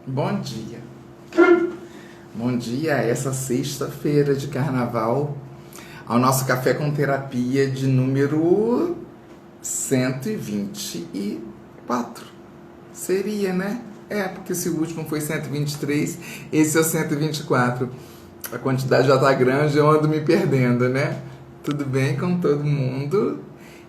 Bom dia. Bom dia a essa sexta-feira de carnaval, ao nosso Café com Terapia de número 124. Seria, né? Porque se o último foi 123, esse é o 124. A quantidade já tá grande, eu ando me perdendo, né? Tudo bem com todo mundo?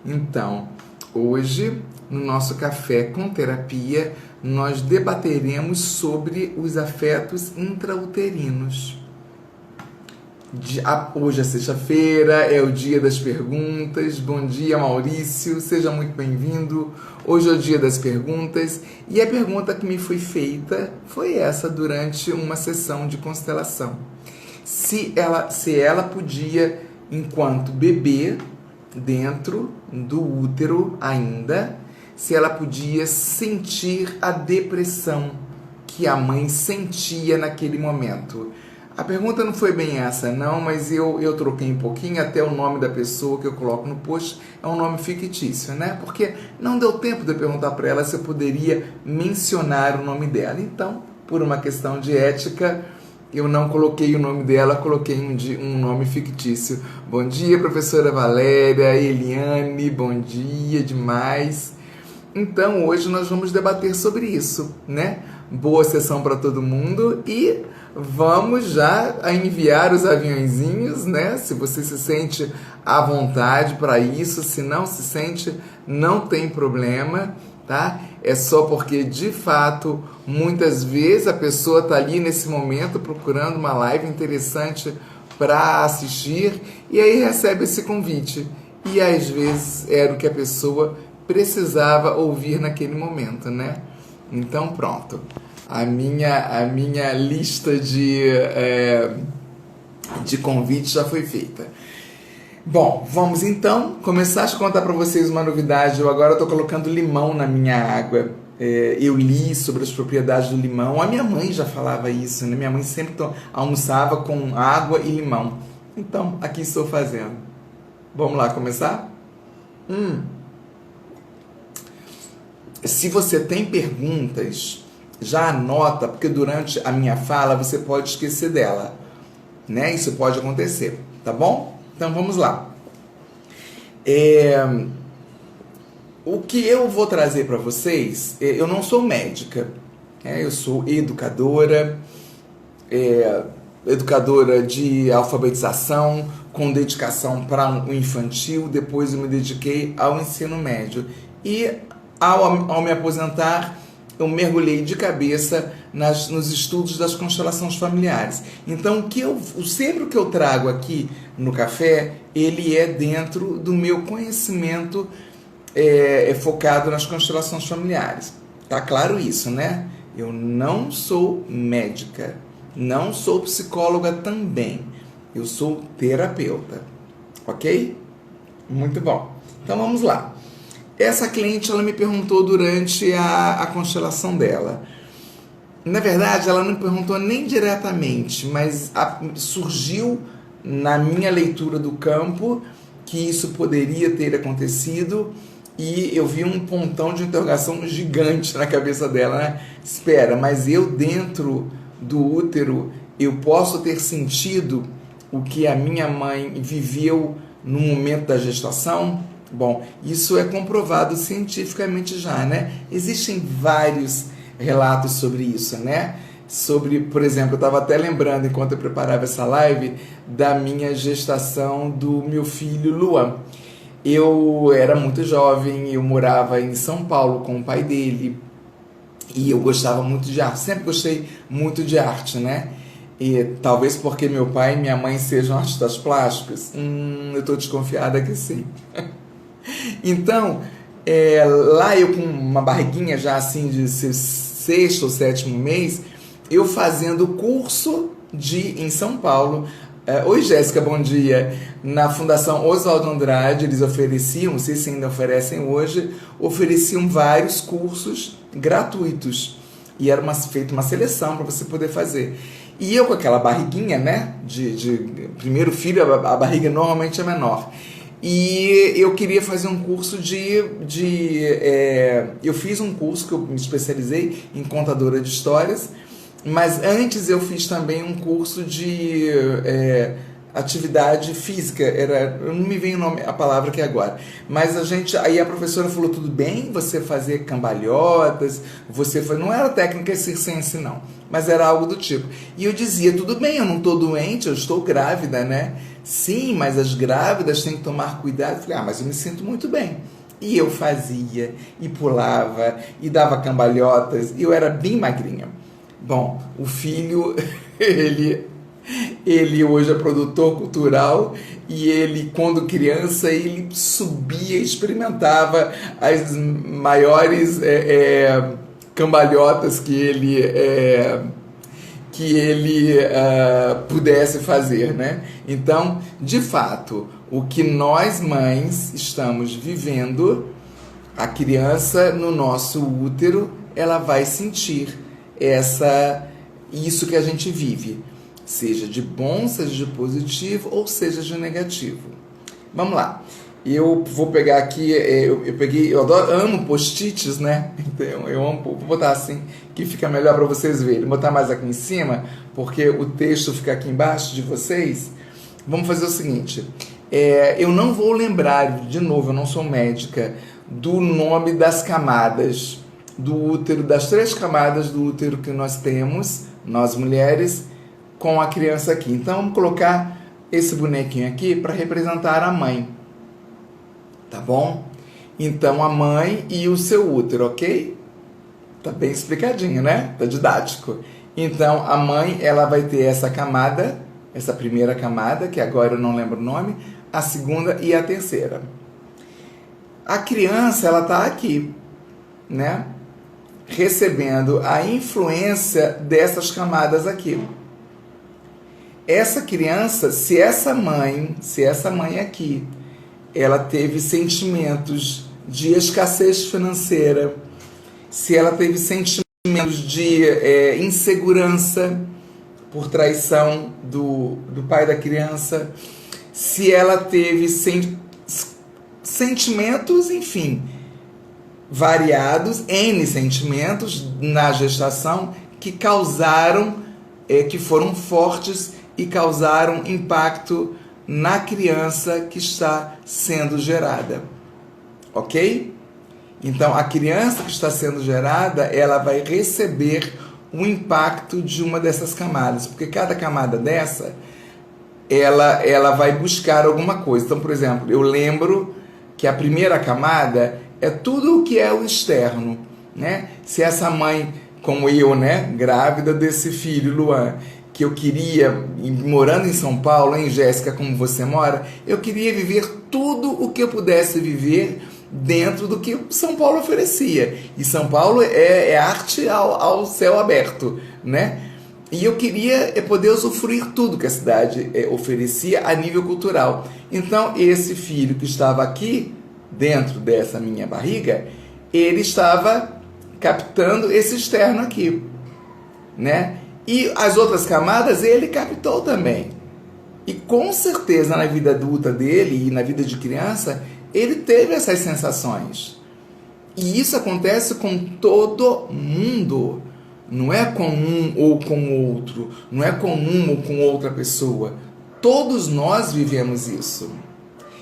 Então, hoje, no nosso Café com Terapia, nós debateremos sobre os afetos intrauterinos. Hoje é sexta-feira, é o dia das perguntas. Bom dia, Maurício, seja muito bem-vindo. Hoje é o dia das perguntas e a pergunta que me foi feita foi essa durante uma sessão de constelação. Se ela podia, enquanto bebê, dentro do útero ainda, se ela podia sentir a depressão que a mãe sentia naquele momento. A pergunta não foi bem essa, não, mas eu troquei um pouquinho, até o nome da pessoa que eu coloco no post é um nome fictício, né? Porque não deu tempo de eu perguntar para ela se eu poderia mencionar o nome dela. Então, por uma questão de ética, eu não coloquei o nome dela, coloquei um nome fictício. Bom dia, professora Valéria, Eliane, bom dia demais. Então, hoje nós vamos debater sobre isso, né? Boa sessão para todo mundo e vamos já enviar os aviãozinhos, né? Se você se sente à vontade para isso, se não se sente, não tem problema, tá? É só porque, de fato, muitas vezes a pessoa está ali nesse momento procurando uma live interessante para assistir e aí recebe esse convite. E às vezes era o que a pessoa precisava ouvir naquele momento, né? Então pronto, a minha lista de convites já foi feita. Bom, vamos então começar a contar para vocês uma novidade. Eu agora estou colocando limão na minha água. Eu li sobre as propriedades do limão. A minha mãe já falava isso, né? Minha mãe sempre almoçava com água e limão. Então, aqui estou fazendo. Vamos lá começar? Se você tem perguntas, já anota, porque durante a minha fala você pode esquecer dela, né? Isso pode acontecer, tá bom? Então vamos lá. O que eu vou trazer para vocês, eu não sou médica, eu sou educadora, educadora de alfabetização, com dedicação para o infantil, depois eu me dediquei ao ensino médio. E ao me aposentar, eu mergulhei de cabeça nos estudos das constelações familiares. Então, sempre o que eu trago aqui no café, ele é dentro do meu conhecimento focado nas constelações familiares. Tá claro isso, né? Eu não sou médica, não sou psicóloga também. Eu sou terapeuta, ok? Muito bom. Então, vamos lá. Essa cliente, ela me perguntou durante a constelação dela. Na verdade, ela não me perguntou nem diretamente, mas surgiu na minha leitura do campo que isso poderia ter acontecido e eu vi um pontão de interrogação gigante na cabeça dela, né? Espera, mas eu dentro do útero, eu posso ter sentido o que a minha mãe viveu no momento da gestação? Bom, isso é comprovado cientificamente já, né? Existem vários relatos sobre isso, né? Por exemplo, eu estava até lembrando, enquanto eu preparava essa live, da minha gestação do meu filho Luan. Eu era muito jovem, eu morava em São Paulo com o pai dele e eu gostava muito de arte, sempre gostei muito de arte, né? E talvez porque meu pai e minha mãe sejam artistas plásticos, eu estou desconfiada que sim. Então, lá eu com uma barriguinha já assim de sexto ou sétimo mês, eu fazendo curso em São Paulo. Oi, Jéssica, bom dia. Na Fundação Oswaldo Andrade, eles ofereciam, não sei se ainda oferecem hoje, ofereciam vários cursos gratuitos. E era feita uma seleção para você poder fazer. E eu com aquela barriguinha, né, de primeiro filho, a barriga normalmente é menor. E eu queria fazer um curso eu fiz um curso que eu me especializei em contadora de histórias Mas antes eu fiz também um curso de atividade física. Eu não me vem a palavra aqui agora. Mas aí a professora falou, tudo bem você fazer cambalhotas, não era técnica circense não, mas era algo do tipo. E eu dizia, tudo bem, eu não estou doente, eu estou grávida, né? Sim, mas as grávidas têm que tomar cuidado. Eu falei, mas eu me sinto muito bem. E eu fazia, e pulava, e dava cambalhotas, e eu era bem magrinha. Bom, o filho, ele hoje é produtor cultural e ele, quando criança, ele subia, experimentava as maiores cambalhotas que ele pudesse fazer, né? Então, de fato, o que nós mães estamos vivendo, a criança no nosso útero, ela vai sentir isso que a gente vive, seja de bom, seja de positivo ou seja de negativo. Vamos lá. Eu vou pegar aqui, eu amo post-its, né? Então eu amo, vou botar assim que fica melhor para vocês verem. Vou botar mais aqui em cima, porque o texto fica aqui embaixo de vocês. Vamos fazer o seguinte, eu não vou lembrar, de novo, eu não sou médica, do nome das camadas do útero, das 3 camadas do útero que nós temos, nós mulheres, com a criança aqui. Então vamos colocar esse bonequinho aqui para representar a mãe, tá bom? Então a mãe e o seu útero, ok? Tá bem explicadinho, né? Tá didático. Então a mãe, ela vai ter essa camada, essa primeira camada, que agora eu não lembro o nome, a segunda e a terceira. A criança, ela tá aqui, né? Recebendo a influência dessas camadas aqui. Essa criança, se essa mãe aqui, ela teve sentimentos de escassez financeira, se ela teve sentimentos de insegurança por traição do pai da criança, se ela teve sentimentos, enfim, variados, N sentimentos na gestação que causaram, que foram fortes e causaram impacto na criança que está sendo gerada. Ok? Então, a criança que está sendo gerada, ela vai receber o impacto de uma dessas camadas, porque cada camada dessa, ela vai buscar alguma coisa. Então, por exemplo, eu lembro que a primeira camada é tudo o que é o externo, né? Se essa mãe, como eu, né, grávida desse filho, Luan, que eu queria, morando em São Paulo, hein, Jéssica, como você mora, eu queria viver tudo o que eu pudesse viver dentro do que São Paulo oferecia. E São Paulo é arte ao céu aberto, né? E eu queria poder usufruir tudo que a cidade oferecia a nível cultural. Então, esse filho que estava aqui, dentro dessa minha barriga, ele estava captando esse externo aqui, né? E as outras camadas ele captou também. E com certeza na vida adulta dele e na vida de criança, ele teve essas sensações. E isso acontece com todo mundo. Não é com um ou com outro. Não é com um ou com outra pessoa. Todos nós vivemos isso.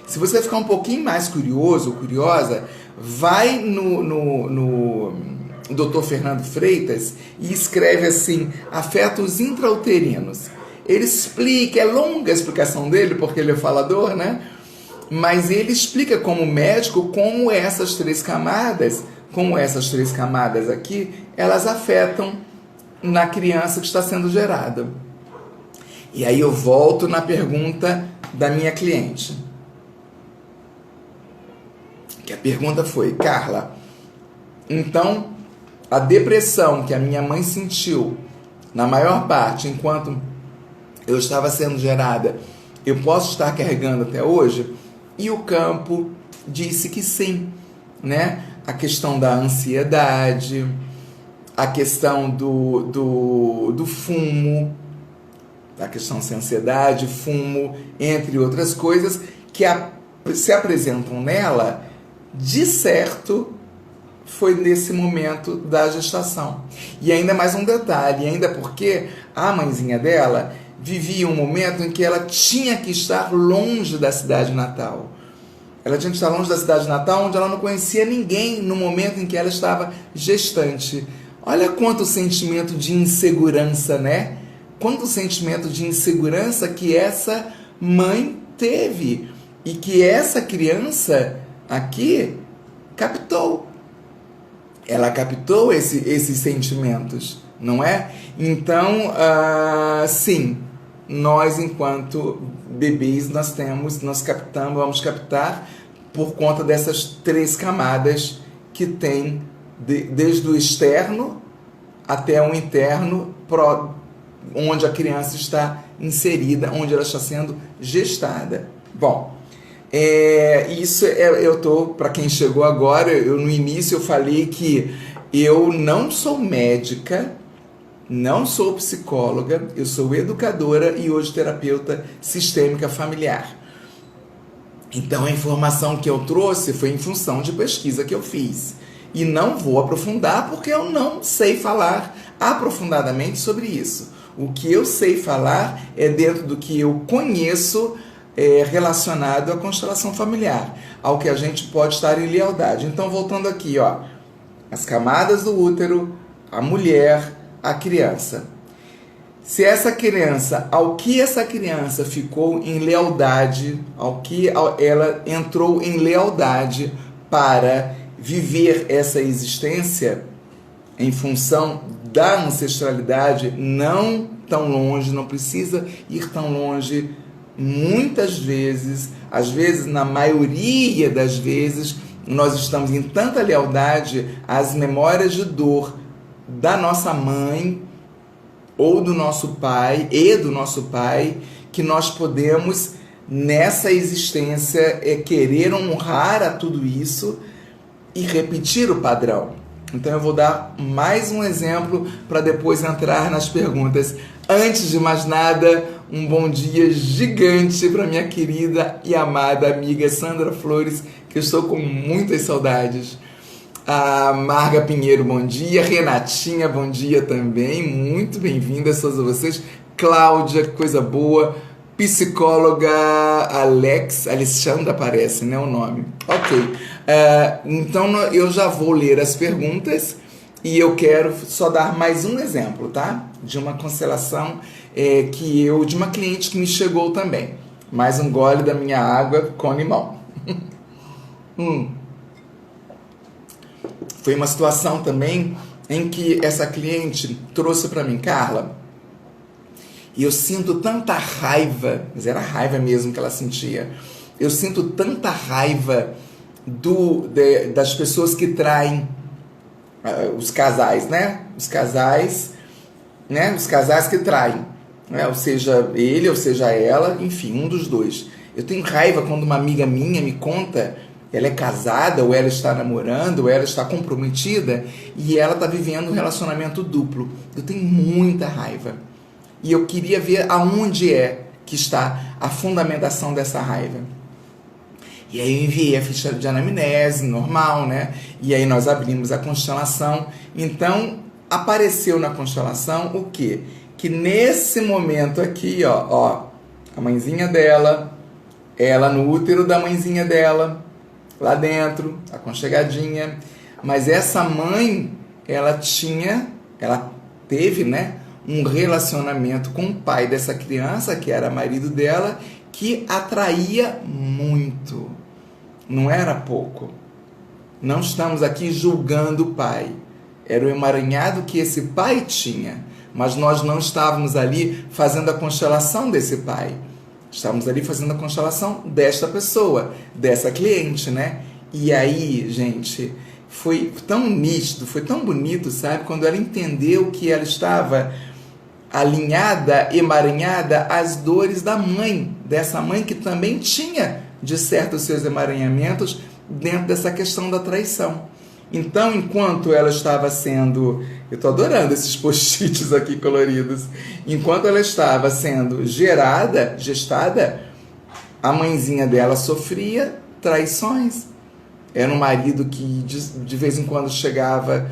Se você ficar um pouquinho mais curioso ou curiosa, vai no Dr. Fernando Freitas e escreve assim, afetos intrauterinos. Ele explica, é longa a explicação dele, porque ele é falador, né? Mas ele explica como médico como essas 3 camadas, aqui, elas afetam na criança que está sendo gerada. E aí eu volto na pergunta da minha cliente. Que a pergunta foi, Carla, então a depressão que a minha mãe sentiu, na maior parte, enquanto eu estava sendo gerada, eu posso estar carregando até hoje? E o campo disse que sim, né? A questão da ansiedade, a questão do fumo, a questão de ansiedade, fumo, entre outras coisas, que se apresentam nela, de certo, foi nesse momento da gestação. E ainda mais um detalhe, ainda porque a mãezinha dela vivia um momento em que ela tinha que estar longe da cidade natal. Ela tinha que estar longe da cidade natal, onde ela não conhecia ninguém no momento em que ela estava gestante. Olha quanto sentimento de insegurança, né? Quanto sentimento de insegurança que essa mãe teve. E que essa criança aqui captou. Ela captou esses sentimentos, não é? Então, sim, nós enquanto bebês nós captamos, vamos captar por conta dessas 3 camadas que tem desde o externo até o interno, onde a criança está inserida, onde ela está sendo gestada. Bom, para quem chegou agora, no início eu falei que eu não sou médica, não sou psicóloga, eu sou educadora e hoje terapeuta sistêmica familiar. Então a informação que eu trouxe foi em função de pesquisa que eu fiz. E não vou aprofundar porque eu não sei falar aprofundadamente sobre isso. O que eu sei falar é dentro do que eu conheço relacionado à constelação familiar, ao que a gente pode estar em lealdade. Então, voltando aqui, ó, as camadas do útero, a mulher, a criança. Se essa criança, ao que essa criança ficou em lealdade, ao que ela entrou em lealdade para viver essa existência em função da ancestralidade, não tão longe, não precisa ir tão longe. Muitas vezes, às vezes, na maioria das vezes, nós estamos em tanta lealdade às memórias de dor da nossa mãe ou do nosso pai que nós podemos, nessa existência, querer honrar a tudo isso e repetir o padrão. Então eu vou dar mais um exemplo para depois entrar nas perguntas. Antes de mais nada, um bom dia gigante para minha querida e amada amiga Sandra Flores, que eu estou com muitas saudades. A Marga Pinheiro, bom dia. Renatinha, bom dia também. Muito bem-vindas todas vocês. Cláudia, que coisa boa. Psicóloga Alexandra parece, né, o nome. Ok. Então eu já vou ler as perguntas e eu quero só dar mais um exemplo, tá? De uma constelação de uma cliente que me chegou também. Mais um gole da minha água com limão. Foi uma situação também em que essa cliente trouxe para mim, Carla, e eu sinto tanta raiva, mas era raiva mesmo que ela sentia, eu sinto tanta raiva das pessoas que traem os casais, né? Os casais que traem, né? Ou seja, ele ou seja ela, enfim, um dos dois. Eu tenho raiva quando uma amiga minha me conta, ela é casada, ou ela está namorando, ou ela está comprometida, e ela está vivendo um relacionamento duplo. Eu tenho muita raiva. E eu queria ver aonde que está a fundamentação dessa raiva. E aí eu enviei a ficha de anamnese, normal, né? E aí nós abrimos a constelação. Então, apareceu na constelação o quê? Que nesse momento aqui, ó, a mãezinha dela, ela no útero da mãezinha dela, lá dentro, aconchegadinha. Mas essa mãe, ela teve, né, um relacionamento com o pai dessa criança, que era marido dela, que atraía muito. Não era pouco. Não estamos aqui julgando o pai. Era o emaranhado que esse pai tinha. Mas nós não estávamos ali fazendo a constelação desse pai. Estávamos ali fazendo a constelação desta pessoa, dessa cliente, né? E aí, gente, foi tão nítido, foi tão bonito, sabe? Quando ela entendeu que ela estava alinhada, emaranhada às dores da mãe, dessa mãe que também tinha, de certo, os seus emaranhamentos dentro dessa questão da traição. Então, enquanto ela estava sendo... Eu estou adorando esses post-its aqui coloridos. Enquanto ela estava sendo gestada, a mãezinha dela sofria traições. Era um marido que de vez em quando chegava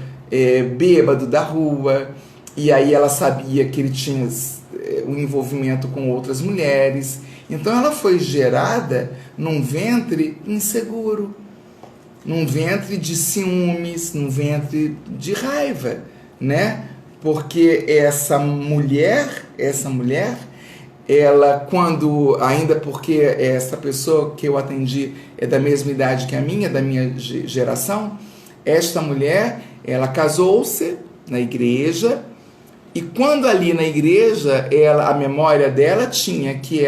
bêbado da rua, e aí ela sabia que ele tinha um envolvimento com outras mulheres. Então ela foi gerada num ventre inseguro, num ventre de ciúmes, num ventre de raiva, né? Porque essa mulher, ela quando, ainda porque essa pessoa que eu atendi é da mesma idade que a minha, da minha geração, esta mulher, ela casou-se na igreja, e quando ali na igreja, a memória dela tinha que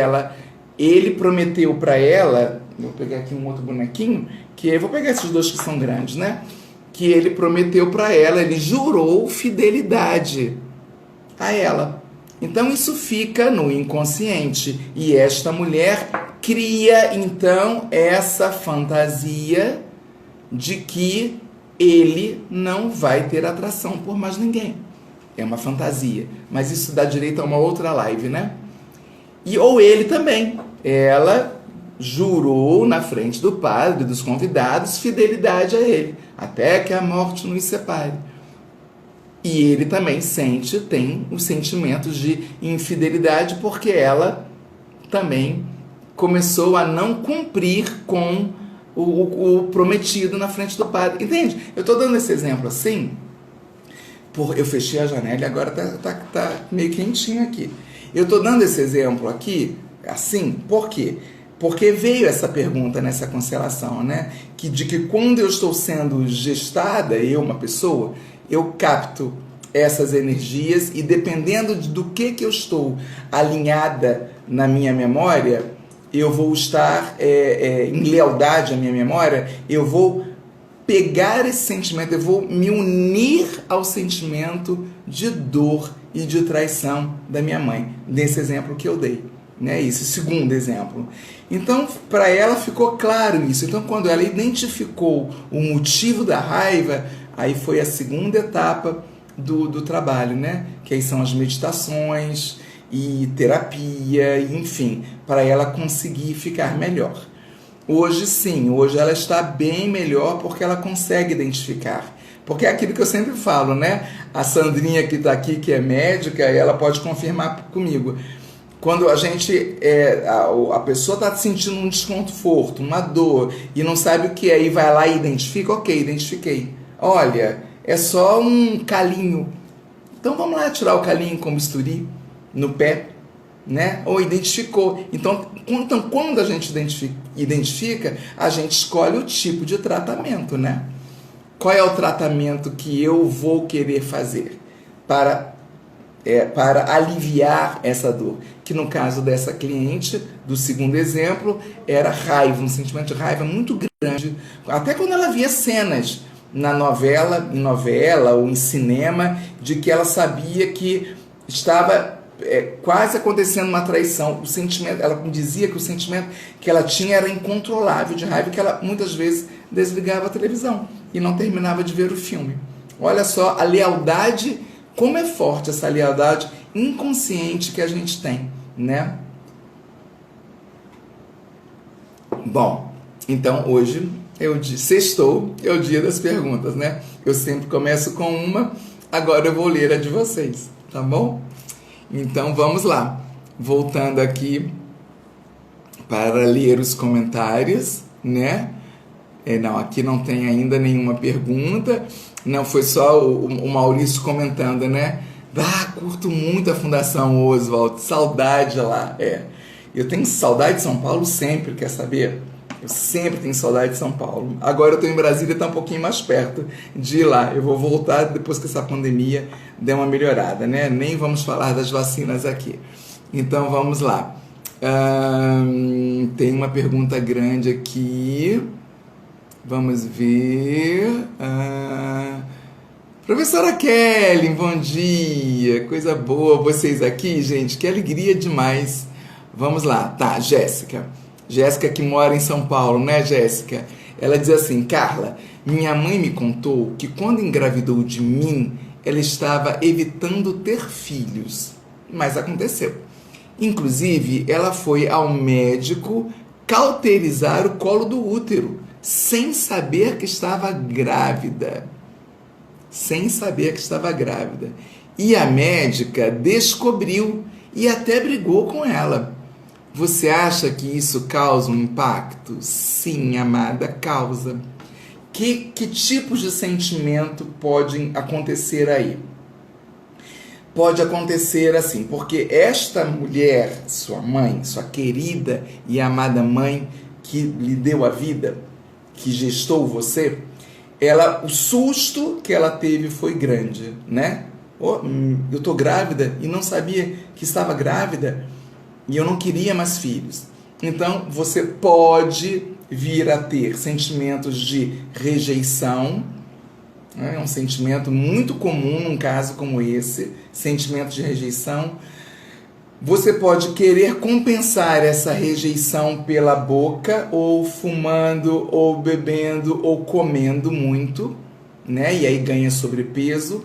ele prometeu para ela, vou pegar aqui um outro bonequinho, vou pegar esses dois que são grandes, né? Que ele prometeu para ela, ele jurou fidelidade a ela. Então isso fica no inconsciente, e esta mulher cria então essa fantasia de que ele não vai ter atração por mais ninguém. É uma fantasia, mas isso dá direito a uma outra live, né? Ou ele também. Ela jurou na frente do padre, dos convidados, fidelidade a ele, até que a morte nos separe. E ele também tem os sentimentos de infidelidade, porque ela também começou a não cumprir com o prometido na frente do padre. Entende? Eu estou dando esse exemplo assim, eu fechei a janela e agora tá meio quentinho aqui. Eu estou dando esse exemplo aqui, assim, por quê? Porque veio essa pergunta nessa constelação, né? De que quando eu estou sendo gestada, uma pessoa, eu capto essas energias, e dependendo do que eu estou alinhada na minha memória, eu vou estar em lealdade à minha memória, eu vou pegar esse sentimento, eu vou me unir ao sentimento de dor e de traição da minha mãe, nesse exemplo que eu dei, né? Esse segundo exemplo. Então, para ela ficou claro isso. Então, quando ela identificou o motivo da raiva, aí foi a segunda etapa do trabalho, né? Que aí são as meditações e terapia, enfim, para ela conseguir ficar melhor. Hoje sim, hoje ela está bem melhor porque ela consegue identificar. Porque é aquilo que eu sempre falo, né? A Sandrinha que está aqui, que é médica, ela pode confirmar comigo. Quando a pessoa está sentindo um desconforto, uma dor, e não sabe o que é, e vai lá e identifica, ok, identifiquei. Olha, é só um calinho. Então vamos lá tirar o calinho com bisturi no pé, né? Ou identificou. Então quando a gente identifica, a gente escolhe o tipo de tratamento, né? Qual é o tratamento que eu vou querer fazer para aliviar essa dor? Que no caso dessa cliente, do segundo exemplo, era raiva, um sentimento de raiva muito grande. Até quando ela via cenas em novela ou em cinema, de que ela sabia que estava quase acontecendo uma traição. O sentimento, ela dizia que o sentimento que ela tinha era incontrolável de raiva, que ela muitas vezes desligava a televisão e não terminava de ver o filme. Olha só a lealdade, como é forte essa lealdade inconsciente que a gente tem, né? Bom, então hoje sextou, é o dia das perguntas, né? Eu sempre começo com uma, agora eu vou ler a de vocês, tá bom? Então vamos lá, voltando aqui para ler os comentários, né? Não, aqui não tem ainda nenhuma pergunta, não, foi só o Maurício comentando, né? Curto muito a Fundação Oswald, saudade lá, Eu tenho saudade de São Paulo sempre, quer saber? Eu sempre tenho saudade de São Paulo. Agora eu estou em Brasília, está um pouquinho mais perto de ir lá. Eu vou voltar depois que essa pandemia der uma melhorada, né? Nem vamos falar das vacinas aqui. Então vamos lá. Tem uma pergunta grande aqui. Vamos ver. Professora Kelly, bom dia. Coisa boa vocês aqui, gente. Que alegria demais. Vamos lá. Tá, Jéssica. Jéssica que mora em São Paulo, né, Jéssica? Ela diz assim: Carla, minha mãe me contou que quando engravidou de mim, ela estava evitando ter filhos. Mas aconteceu. Inclusive, ela foi ao médico cauterizar o colo do útero, sem saber que estava grávida. Sem saber que estava grávida. E a médica descobriu e até brigou com ela. Você acha que isso causa um impacto? Sim, amada, causa. Que tipos de sentimento podem acontecer aí? Pode acontecer assim, porque esta mulher, sua mãe, sua querida e amada mãe que lhe deu a vida, que gestou você, o susto que ela teve foi grande, né? Oh, eu tô grávida e não sabia que estava grávida e eu não queria mais filhos. Então, você pode vir a ter sentimentos de rejeição, né? É um sentimento muito comum num caso como esse, sentimento de rejeição. Você pode querer compensar essa rejeição pela boca, ou fumando, ou bebendo, ou comendo muito, né? E aí ganha sobrepeso,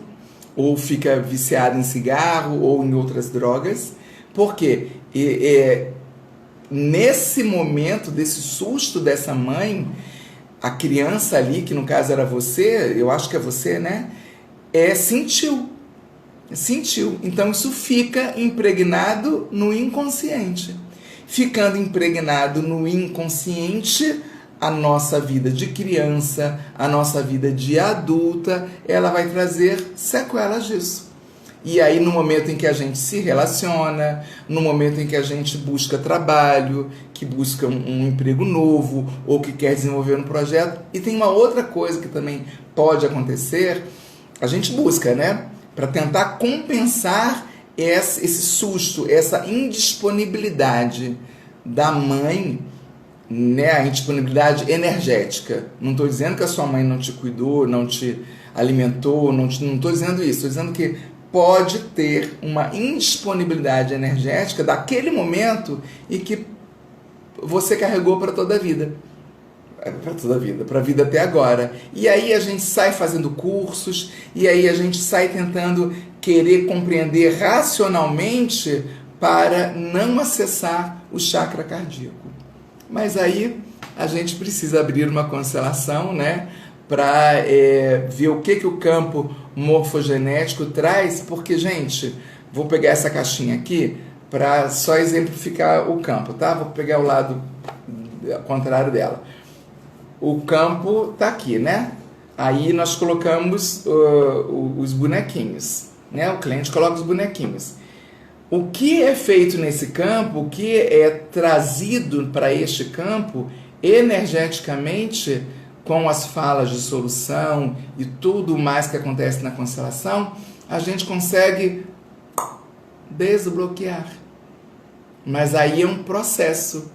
ou fica viciado em cigarro, ou em outras drogas. Por quê? Nesse momento, desse susto dessa mãe, a criança ali, que no caso era você, eu acho que é você, né? Sentiu. Então isso fica impregnado no inconsciente. Ficando impregnado no inconsciente, a nossa vida de criança, a nossa vida de adulta, ela vai trazer sequelas disso. E aí, no momento em que a gente se relaciona, no momento em que a gente busca trabalho, que busca um emprego novo, ou que quer desenvolver um projeto. E tem uma outra coisa que também pode acontecer, a gente busca, né? Para tentar compensar esse susto, essa indisponibilidade da mãe, né? A indisponibilidade energética. Não estou dizendo que a sua mãe não te cuidou, não te alimentou, não estou dizendo isso. Estou dizendo que pode ter uma indisponibilidade energética daquele momento e que você carregou para toda a vida. Para a vida até agora. E aí a gente sai fazendo cursos, e aí a gente sai tentando querer compreender racionalmente para não acessar o chakra cardíaco. Mas aí a gente precisa abrir uma constelação, né, para ver o que o campo morfogenético traz, porque, gente, vou pegar essa caixinha aqui para só exemplificar o campo, tá? Vou pegar o lado contrário dela. O campo tá aqui, né? Aí nós colocamos os bonequinhos, né? O cliente coloca os bonequinhos. O que é feito nesse campo, o que é trazido para este campo, energeticamente, com as falas de solução e tudo mais que acontece na constelação, a gente consegue desbloquear. Mas aí é um processo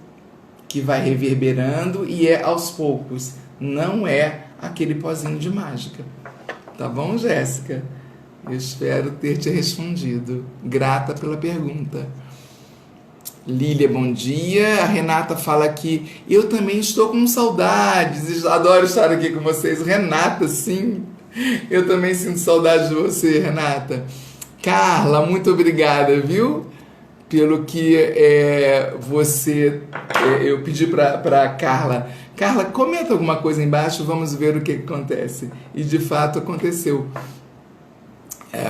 que vai reverberando e é aos poucos. Não é aquele pozinho de mágica. Tá bom, Jéssica? Eu espero ter te respondido. Grata pela pergunta. Lília, bom dia. A Renata fala aqui, eu também estou com saudades. Adoro estar aqui com vocês. Renata, sim. Eu também sinto saudade de você, Renata. Carla, muito obrigada, viu? Pelo que eu pedi para Carla. Carla, comenta alguma coisa embaixo, vamos ver o que acontece. E de fato aconteceu.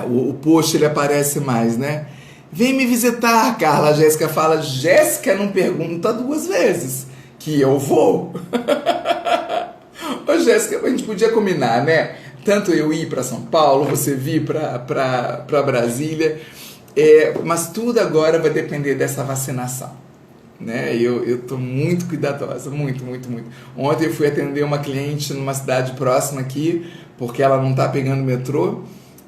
O post ele aparece mais, né? Vem me visitar, Carla. A Jéssica fala, Jéssica não pergunta 2 vezes, que eu vou. Ô Jéssica, a gente podia combinar, né? Tanto eu ir para São Paulo, você vir para Brasília. Mas tudo agora vai depender dessa vacinação, né? Eu estou muito cuidadosa, muito. Ontem eu fui atender uma cliente numa cidade próxima aqui, porque ela não está pegando metrô,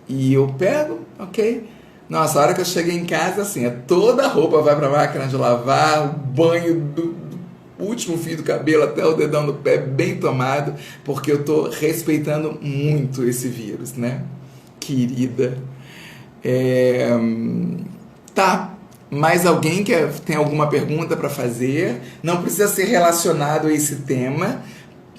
e eu pego, ok? Nossa, a hora que eu cheguei em casa, assim, toda a roupa vai para a máquina de lavar, o banho do último fio do cabelo até o dedão do pé bem tomado, porque eu estou respeitando muito esse vírus, né? Querida. Tá, mais alguém que tem alguma pergunta para fazer? Não precisa ser relacionado a esse tema.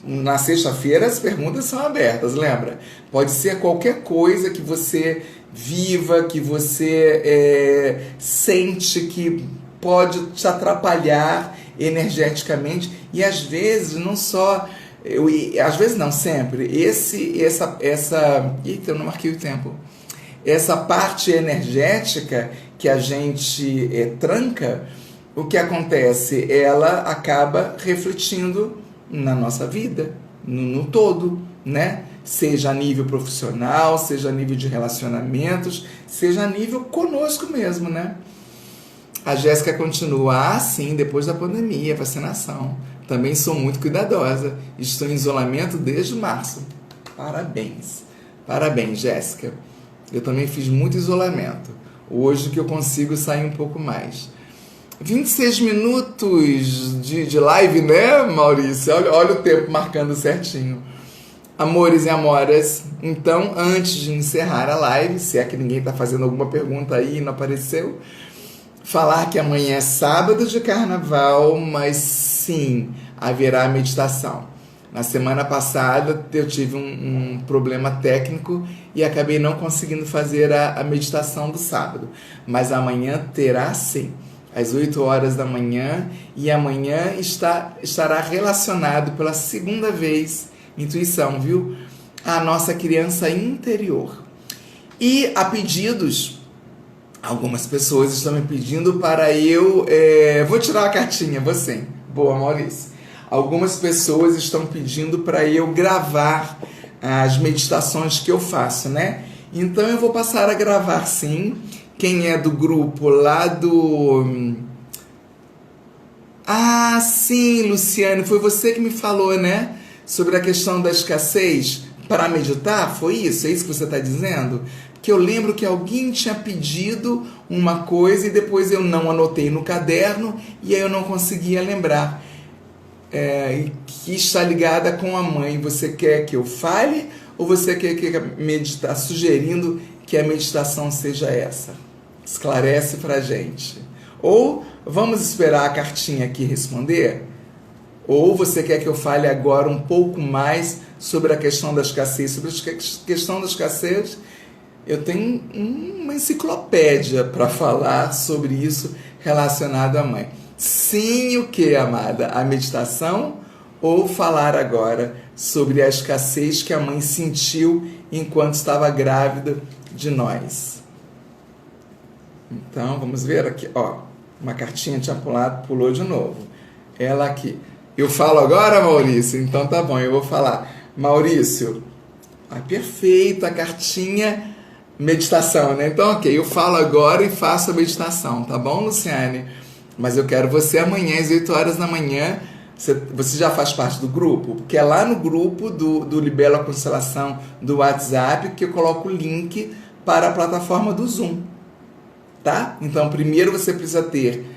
Na sexta-feira as perguntas são abertas, lembra? Pode ser qualquer coisa que você viva, que você sente que pode te atrapalhar energeticamente, e às vezes não só Às vezes não, sempre. Eita, eu não marquei o tempo. Essa parte energética que a gente tranca, o que acontece? Ela acaba refletindo na nossa vida, no todo, né? Seja a nível profissional, seja a nível de relacionamentos, seja a nível conosco mesmo, né? A Jéssica continua, sim, depois da pandemia, vacinação. Também sou muito cuidadosa. Estou em isolamento desde março. Parabéns. Parabéns, Jéssica. Eu também fiz muito isolamento. Hoje que eu consigo sair um pouco mais. 26 minutos de live, né, Maurício? Olha o tempo marcando certinho. Amores e amoras, então, antes de encerrar a live, se é que ninguém está fazendo alguma pergunta aí e não apareceu, falar que amanhã é sábado de carnaval, mas sim, haverá meditação. Na semana passada eu tive um problema técnico e acabei não conseguindo fazer a meditação do sábado, mas amanhã terá sim, às 8 horas da manhã, e amanhã estará relacionado pela segunda vez, intuição, viu? A nossa criança interior. E a pedidos, algumas pessoas estão me pedindo para eu... vou tirar a cartinha, você. Boa, Maurício. Algumas pessoas estão pedindo para eu gravar as meditações que eu faço, né? Então eu vou passar a gravar, sim. Quem é do grupo lá do... Ah, sim, Luciane, foi você que me falou, né? Sobre a questão da escassez para meditar, foi isso? É isso que você está dizendo? Que eu lembro que alguém tinha pedido uma coisa e depois eu não anotei no caderno e aí eu não conseguia lembrar. Que está ligada com a mãe. Você quer que eu fale ou você quer meditar, sugerindo que a meditação seja essa? Esclarece pra gente. Ou vamos esperar a cartinha aqui responder? Ou você quer que eu fale agora um pouco mais sobre a questão da escassez? Sobre a questão da escassez, eu tenho uma enciclopédia para falar sobre isso relacionado à mãe. Sim, o que, amada? A meditação ou falar agora sobre a escassez que a mãe sentiu enquanto estava grávida de nós? Então, vamos ver aqui. Ó, uma cartinha tinha pulado, pulou de novo. Ela aqui. Eu falo agora, Maurício? Então tá bom, eu vou falar. Maurício, perfeito, a cartinha, meditação, né? Então, ok, eu falo agora e faço a meditação, tá bom, Luciane? Mas eu quero você amanhã, às 8 horas da manhã. Você já faz parte do grupo? Porque é lá no grupo do Libelo Constelação do WhatsApp que eu coloco o link para a plataforma do Zoom, tá? Então, primeiro você precisa ter...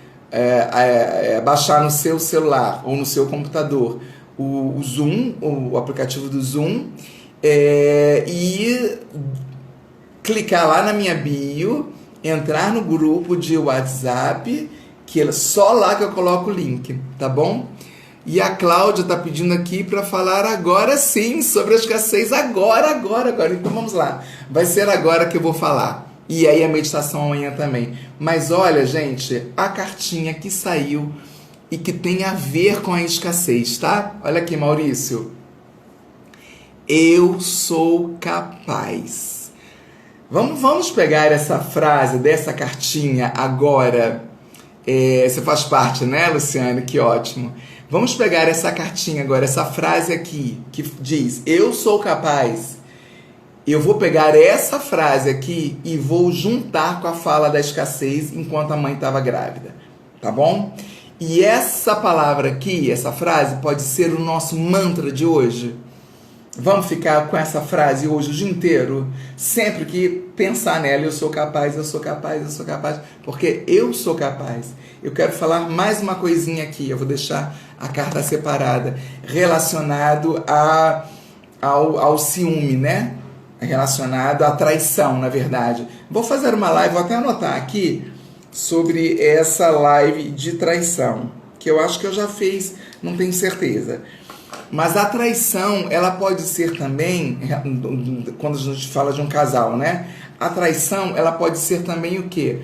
baixar no seu celular ou no seu computador o Zoom, o aplicativo do Zoom, e clicar lá na minha bio, entrar no grupo de WhatsApp, que é só lá que eu coloco o link, tá bom? E a Cláudia está pedindo aqui para falar agora sim sobre a escassez, agora. Então vamos lá, vai ser agora que eu vou falar. E aí a meditação amanhã também. Mas olha, gente, a cartinha que saiu e que tem a ver com a escassez, tá? Olha aqui, Maurício. Eu sou capaz. Vamos pegar essa frase dessa cartinha agora. Você faz parte, né, Luciane? Que ótimo. Vamos pegar essa cartinha agora, essa frase aqui, que diz, eu sou capaz. Eu vou pegar essa frase aqui e vou juntar com a fala da escassez enquanto a mãe estava grávida, tá bom? E essa palavra aqui, essa frase, pode ser o nosso mantra de hoje. Vamos ficar com essa frase hoje o dia inteiro? Sempre que pensar nela, eu sou capaz, porque eu sou capaz. Eu quero falar mais uma coisinha aqui, eu vou deixar a carta separada, relacionado ao ciúme, né? Relacionado à traição, na verdade. Vou fazer uma live, vou até anotar aqui, sobre essa live de traição, que eu acho que eu já fiz, não tenho certeza. Mas a traição, ela pode ser também, quando a gente fala de um casal, né? A traição, ela pode ser também o quê?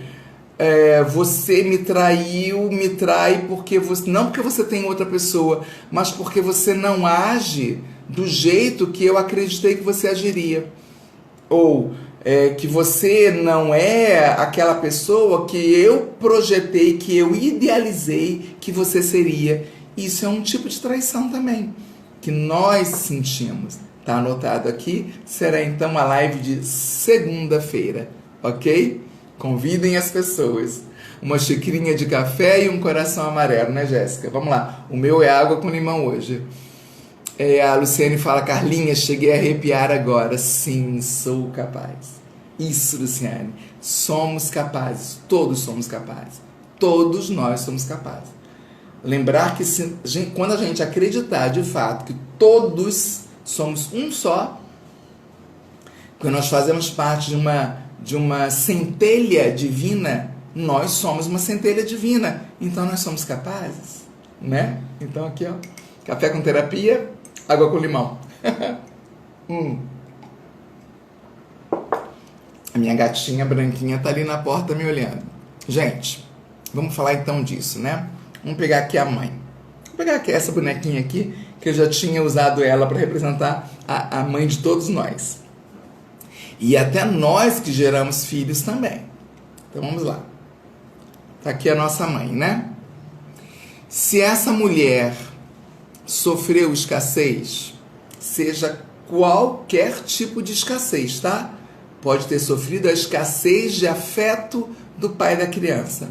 você me traiu, me trai porque você, não porque você tem outra pessoa, mas porque você não age do jeito que eu acreditei que você agiria. Ou que você não é aquela pessoa que eu projetei, que eu idealizei que você seria. Isso é um tipo de traição também, que nós sentimos. Tá anotado aqui, será então a live de segunda-feira, ok? Convidem as pessoas. Uma xicrinha de café e um coração amarelo, né, Jéssica? Vamos lá. O meu é água com limão hoje. A Luciane fala, Carlinha, cheguei a arrepiar agora. Sim, sou capaz. Isso, Luciane. Somos capazes. Todos somos capazes. Todos nós somos capazes. Lembrar que quando a gente acreditar de fato que todos somos um só, que nós fazemos parte de uma centelha divina, nós somos uma centelha divina. Então nós somos capazes, né? Então aqui, ó, café com terapia, água com limão. A minha gatinha branquinha tá ali na porta me olhando. Gente, vamos falar então disso, né? Vamos pegar aqui a mãe. Vou pegar aqui essa bonequinha aqui, que eu já tinha usado ela para representar a mãe de todos nós. E até nós que geramos filhos também. Então vamos lá. Tá aqui a nossa mãe, né? Se essa mulher sofreu escassez, seja qualquer tipo de escassez, tá? Pode ter sofrido a escassez de afeto do pai da criança.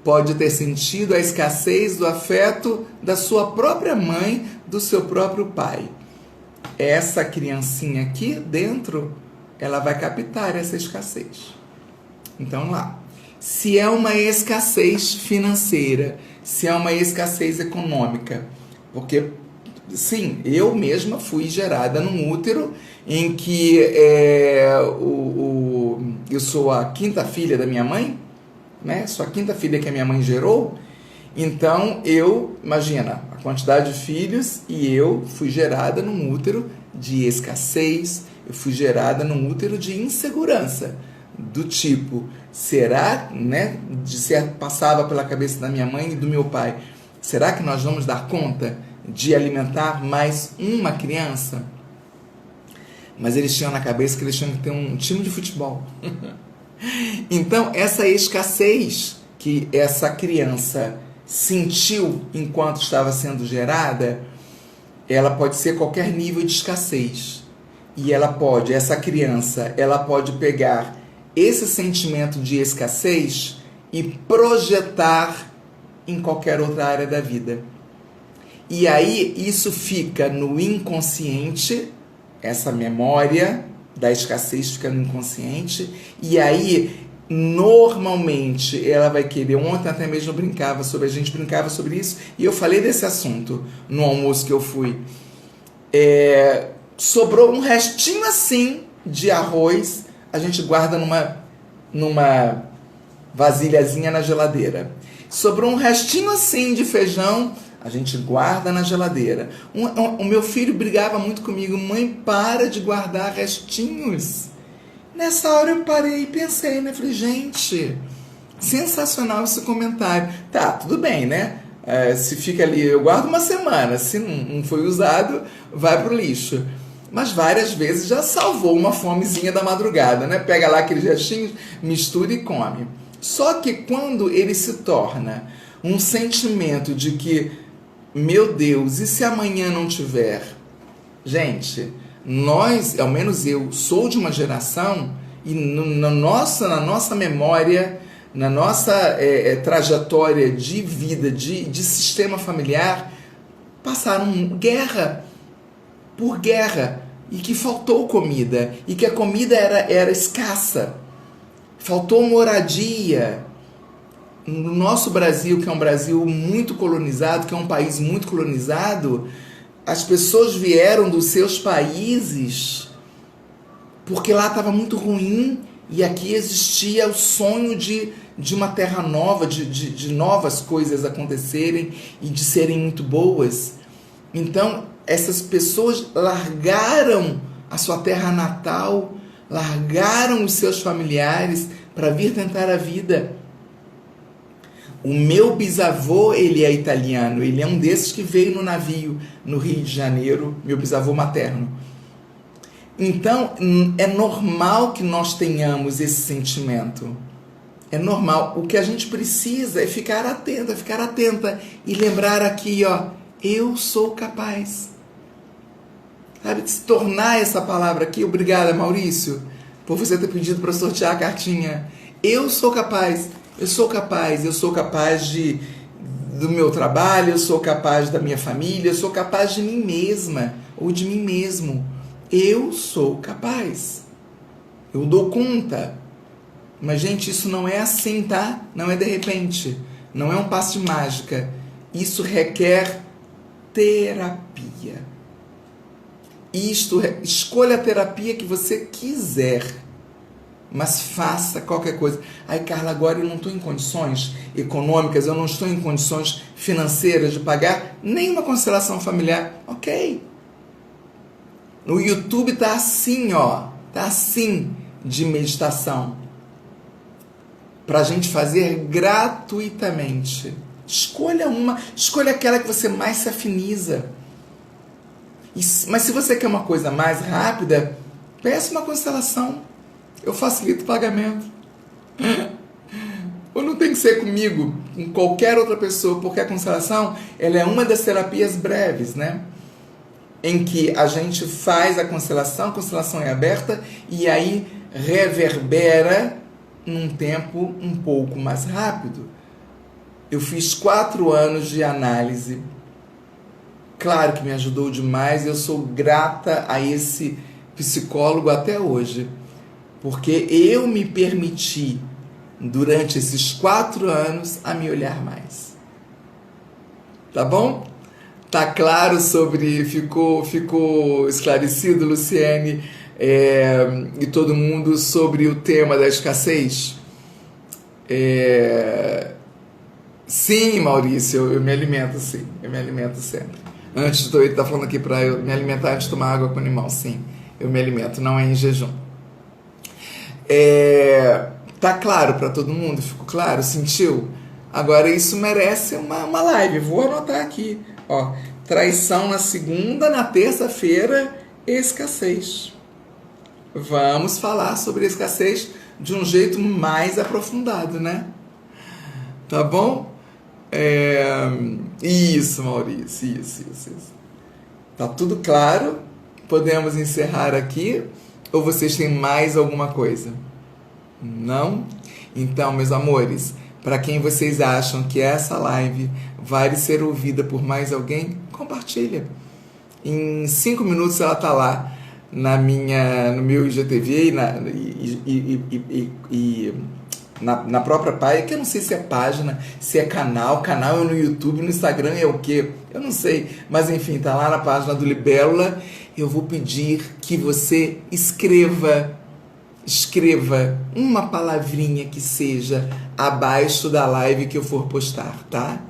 Pode ter sentido a escassez do afeto da sua própria mãe, do seu próprio pai. Essa criancinha aqui dentro, ela vai captar essa escassez. Então, lá. Se é uma escassez financeira, se é uma escassez econômica, porque, sim, eu mesma fui gerada num útero em que eu sou a quinta filha da minha mãe, né? Sou a quinta filha que a minha mãe gerou. Então, imagina, a quantidade de filhos, e eu fui gerada num útero de escassez, eu fui gerada num útero de insegurança, do tipo, será, né, passava pela cabeça da minha mãe e do meu pai, será que nós vamos dar conta de alimentar mais uma criança? Mas eles tinham na cabeça que eles tinham que ter um time de futebol. Então, essa escassez que essa criança sentiu enquanto estava sendo gerada, ela pode ser qualquer nível de escassez. E essa criança, ela pode pegar esse sentimento de escassez e projetar em qualquer outra área da vida. E aí, isso fica no inconsciente, essa memória da escassez fica no inconsciente, e aí, normalmente, ela vai querer, ontem até mesmo a gente brincava sobre isso, e eu falei desse assunto no almoço que eu fui. Sobrou um restinho assim de arroz, a gente guarda numa vasilhazinha na geladeira. Sobrou um restinho assim de feijão, a gente guarda na geladeira. O meu filho brigava muito comigo, mãe, para de guardar restinhos. Nessa hora eu parei e pensei, né? Falei, gente, sensacional esse comentário. Tá, tudo bem, né? Se fica ali, eu guardo uma semana, se não foi usado, vai pro lixo. Mas várias vezes já salvou uma fomezinha da madrugada, né? Pega lá aqueles restinhos, mistura e come. Só que quando ele se torna um sentimento de que, meu Deus, e se amanhã não tiver? Gente, nós, ao menos eu, sou de uma geração e na nossa memória, na nossa trajetória de vida, de sistema familiar, passaram guerra por guerra, e que faltou comida, e que a comida era escassa, faltou moradia. No nosso Brasil, que é um Brasil muito colonizado, que é um país muito colonizado, as pessoas vieram dos seus países porque lá estava muito ruim, e aqui existia o sonho de uma terra nova, de novas coisas acontecerem e de serem muito boas. Então, essas pessoas largaram a sua terra natal, largaram os seus familiares para vir tentar a vida. O meu bisavô, ele é italiano, ele é um desses que veio no navio no Rio de Janeiro, meu bisavô materno. Então, é normal que nós tenhamos esse sentimento. É normal. O que a gente precisa é ficar atenta e lembrar aqui, ó, eu sou capaz. Sabe, de se tornar essa palavra aqui. Obrigada, Maurício, por você ter pedido para sortear a cartinha. Eu sou capaz do meu trabalho, eu sou capaz da minha família, eu sou capaz de mim mesma ou de mim mesmo. Eu sou capaz. Eu dou conta. Mas, gente, isso não é assim, tá? Não é de repente. Não é um passe de mágica. Isso requer terapia. Escolha a terapia que você quiser. Mas faça qualquer coisa. Aí, Carla, agora eu não estou em condições econômicas, eu não estou em condições financeiras de pagar nenhuma constelação familiar. Ok. No YouTube tá assim, ó. Tá assim de meditação. Pra gente fazer gratuitamente. Escolha uma. Escolha aquela que você mais se afiniza. Mas se você quer uma coisa mais rápida, peça uma constelação. Eu facilito o pagamento. Ou não tem que ser comigo, com qualquer outra pessoa, porque a constelação, ela é uma das terapias breves, né? Em que a gente faz a constelação é aberta e aí reverbera num tempo um pouco mais rápido. Eu fiz 4 anos de análise. Claro que me ajudou demais, eu sou grata a esse psicólogo até hoje, porque eu me permiti, durante esses 4 anos, a me olhar mais. Tá bom? Tá claro sobre... Ficou esclarecido, Luciene, e todo mundo, sobre o tema da escassez? Sim, Maurício, eu me alimento, sim. Eu me alimento sempre. Antes de eu estar falando aqui para eu me alimentar antes de tomar água com limão, sim. Eu me alimento, não é em jejum. Tá claro para todo mundo? Ficou claro? Sentiu? Agora isso merece uma live. Vou anotar aqui. Ó, traição na segunda, na terça-feira, escassez. Vamos falar sobre escassez de um jeito mais aprofundado, né? Tá bom? Isso, Maurício, isso. Tá tudo claro? Podemos encerrar aqui? Ou vocês têm mais alguma coisa? Não? Então, meus amores, para quem vocês acham que essa live vai ser ouvida por mais alguém, compartilha. Em 5 minutos ela tá lá no meu IGTV na própria página, que eu não sei se é página, se é canal é no YouTube, no Instagram é o quê? Eu não sei, mas enfim, tá lá na página do Libélula. Eu vou pedir que você escreva uma palavrinha que seja abaixo da live que eu for postar, tá?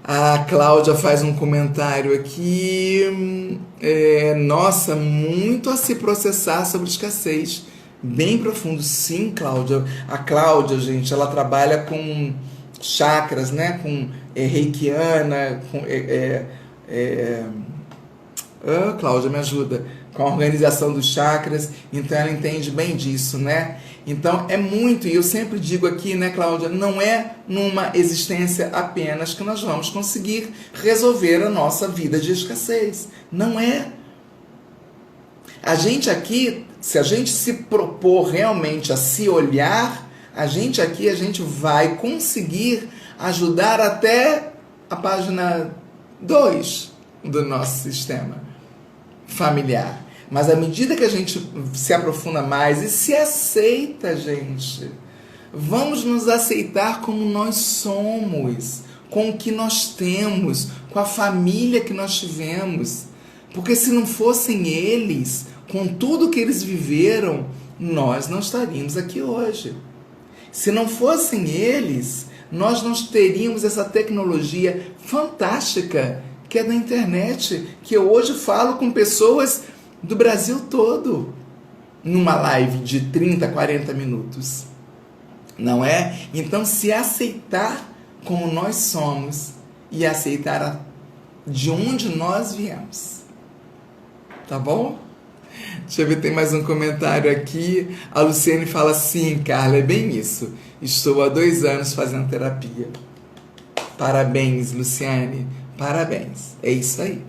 A Cláudia faz um comentário aqui, nossa, muito a se processar sobre escassez. Bem profundo, sim, Cláudia. A Cláudia, gente, ela trabalha com chakras, né? Com reikiana, Cláudia, me ajuda. Com a organização dos chakras, então ela entende bem disso, né? Então é muito, e eu sempre digo aqui, né, Cláudia, não é numa existência apenas que nós vamos conseguir resolver a nossa vida de escassez. Não é. A gente aqui, se a gente se propor realmente a se olhar, a gente vai conseguir ajudar até a página 2 do nosso sistema familiar. Mas à medida que a gente se aprofunda mais e se aceita, gente, vamos nos aceitar como nós somos, com o que nós temos, com a família que nós tivemos. Porque se não fossem eles, com tudo que eles viveram, nós não estaríamos aqui hoje. Se não fossem eles, nós não teríamos essa tecnologia fantástica que é da internet, que eu hoje falo com pessoas do Brasil todo, numa live de 30, 40 minutos. Não é? Então, se aceitar como nós somos e aceitar de onde nós viemos. Tá bom? Deixa eu ver, tem mais um comentário aqui. A Luciane fala: sim, Carla, é bem isso. Estou há 2 anos fazendo terapia. Parabéns, Luciane. Parabéns. É isso aí.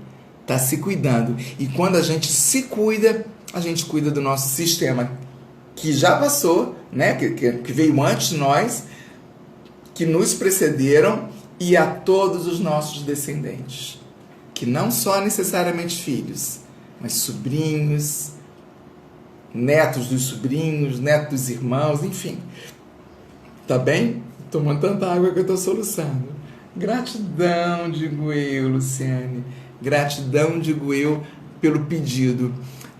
Tá se cuidando. E quando a gente se cuida, a gente cuida do nosso sistema que já passou, né? Que veio antes de nós, que nos precederam, e a todos os nossos descendentes. Que não só necessariamente filhos, mas sobrinhos, netos dos sobrinhos, netos dos irmãos, enfim. Tá bem? Tomando tanta água que eu tô soluçando. Gratidão, digo eu, Luciane. Gratidão, digo eu, pelo pedido.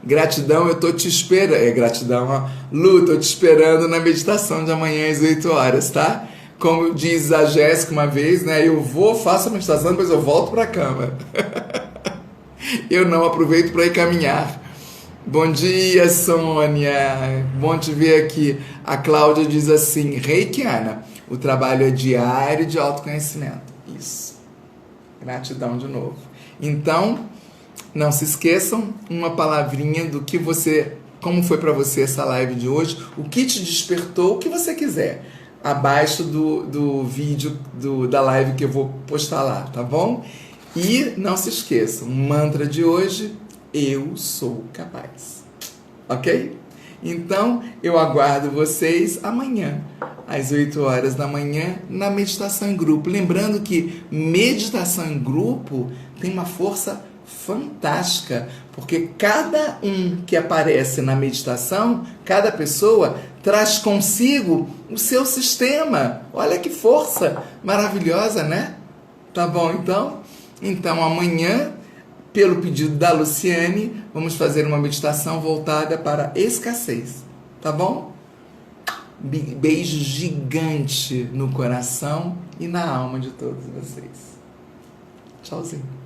Gratidão, eu tô te esperando. Gratidão, ó. Lu, tô te esperando na meditação de amanhã às 8 horas, tá? Como diz a Jéssica uma vez, né? Eu vou, faço a meditação, depois eu volto pra cama. Eu não aproveito para ir caminhar. Bom dia, Sônia. Bom te ver aqui. A Cláudia diz assim: Reikiana, o trabalho é diário de autoconhecimento. Isso. Gratidão de novo. Então, não se esqueçam, uma palavrinha do que você, como foi para você essa live de hoje, o que te despertou, o que você quiser, abaixo do vídeo da live que eu vou postar lá, tá bom? E não se esqueçam, o mantra de hoje: eu sou capaz. Ok? Então, eu aguardo vocês amanhã, às 8 horas da manhã, na meditação em grupo. Lembrando que meditação em grupo tem uma força fantástica, porque cada um que aparece na meditação, cada pessoa traz consigo o seu sistema. Olha que força maravilhosa, né? Tá bom, então? Então, amanhã, pelo pedido da Luciane, vamos fazer uma meditação voltada para a escassez. Tá bom? Beijo gigante no coração e na alma de todos vocês. Tchauzinho.